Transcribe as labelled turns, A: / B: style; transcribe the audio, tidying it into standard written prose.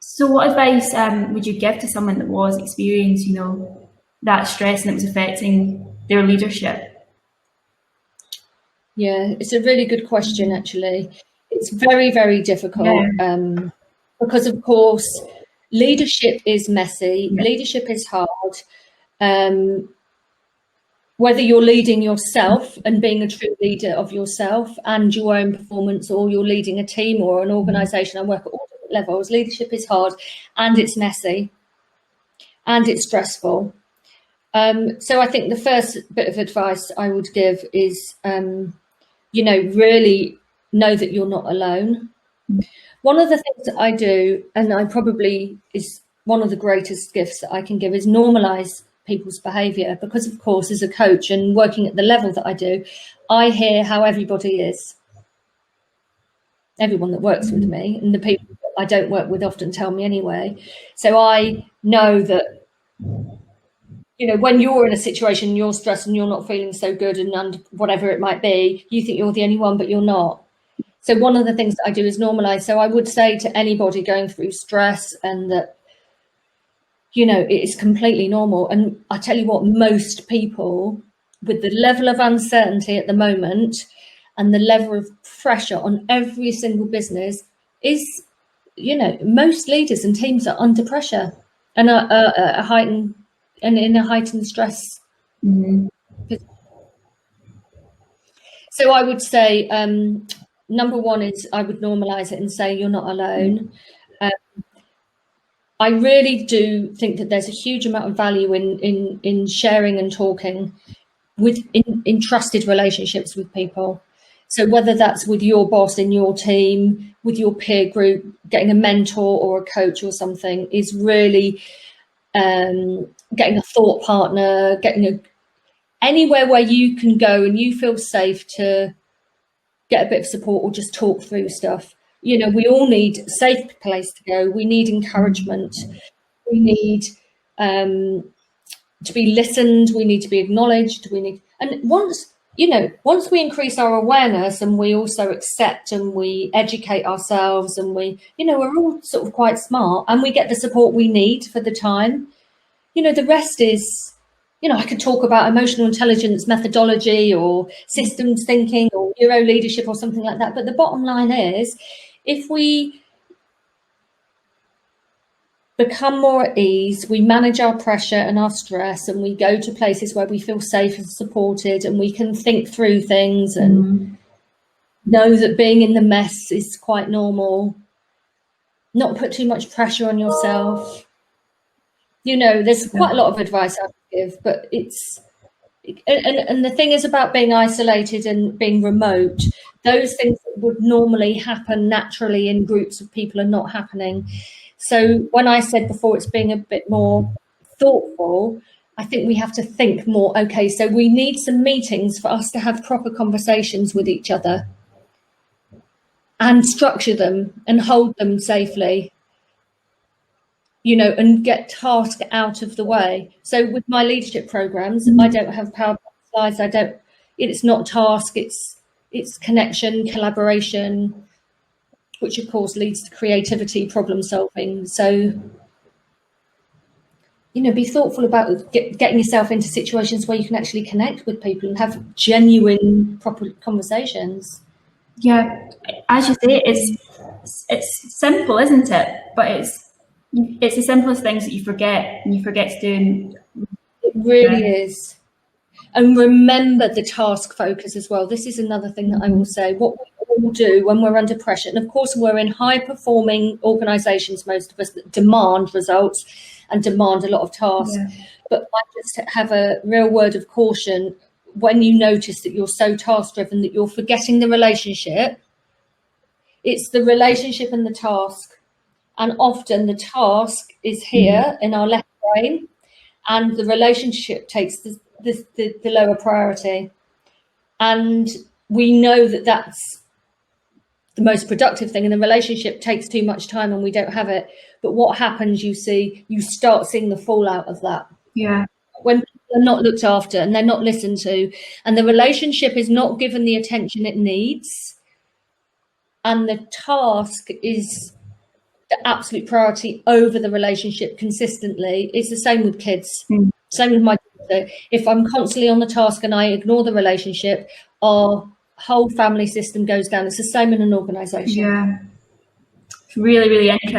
A: So what advice would you give to someone that was experiencing, that stress and it was affecting their leadership?
B: Yeah, it's a really good question, actually. It's very, very difficult because, of course, leadership is messy. Yeah. Leadership is hard. Whether you're leading yourself and being a true leader of yourself and your own performance, or you're leading a team or an organisation, I work at all different levels. Leadership is hard and it's messy and it's stressful. So I think the first bit of advice I would give is, really know that you're not alone. One of the things that I do, and I probably is one of the greatest gifts that I can give, is normalise people's behaviour, because of course as a coach and working at the level that I do, I hear how everybody is. Everyone that works with me, and the people that I don't work with often tell me anyway. So I know that, when you're in a situation, you're stressed and you're not feeling so good and whatever it might be, you think you're the only one, but you're not. So one of the things that I do is normalise. So I would say to anybody going through stress and that, it is completely normal. And I tell you what, most people, with the level of uncertainty at the moment and the level of pressure on every single business is, most leaders and teams are under pressure and are heightened and in a heightened stress. Mm-hmm. So I would say, number one is I would normalise it and say you're not alone. I really do think that there's a huge amount of value in sharing and talking in trusted relationships with people. So whether that's with your boss in your team, with your peer group, getting a mentor or a coach or something is really getting a thought partner, anywhere where you can go and you feel safe to get a bit of support or just talk through stuff. We all need a safe place to go. We need encouragement. We need to be listened. We need to be acknowledged. And once we increase our awareness and we also accept and we educate ourselves and we're all sort of quite smart and we get the support we need for the time, the rest is, I could talk about emotional intelligence methodology or systems thinking or neuro leadership or something like that. But the bottom line is, if we become more at ease, we manage our pressure and our stress, and we go to places where we feel safe and supported, and we can think through things and know that being in the mess is quite normal, not put too much pressure on yourself. There's quite a lot of advice I would give, but and the thing is about being isolated and being remote, those things that would normally happen naturally in groups of people are not happening. So when I said before it's being a bit more thoughtful, I think we have to think more, okay, so we need some meetings for us to have proper conversations with each other and structure them and hold them safely, and get tasks out of the way. So with my leadership programs, I don't have PowerPoint slides. It's not task, it's connection, collaboration, which of course leads to creativity, problem solving. So, be thoughtful about getting yourself into situations where you can actually connect with people and have genuine, proper conversations.
A: Yeah, as you say, it's simple, isn't it? But it's the simplest things that you forget, and you forget to do.
B: It really is. And remember the task focus as well. This is another thing that I will say. What we all do when we're under pressure, and of course we're in high-performing organisations, most of us, that demand results and demand a lot of tasks. Yeah. But I just have a real word of caution when you notice that you're so task-driven that you're forgetting the relationship. It's the relationship and the task. And often the task is here in our left brain, and the relationship takes the lower priority. And we know that that's the most productive thing, and the relationship takes too much time and we don't have it. But what happens, you start seeing the fallout of that.
A: Yeah.
B: When people are not looked after and they're not listened to, and the relationship is not given the attention it needs, and the task is the absolute priority over the relationship consistently. It's the same with kids. Same with my daughter. If I'm constantly on the task and I ignore the relationship, our whole family system goes down. It's the same in an organisation.
A: Yeah. Really, really interesting.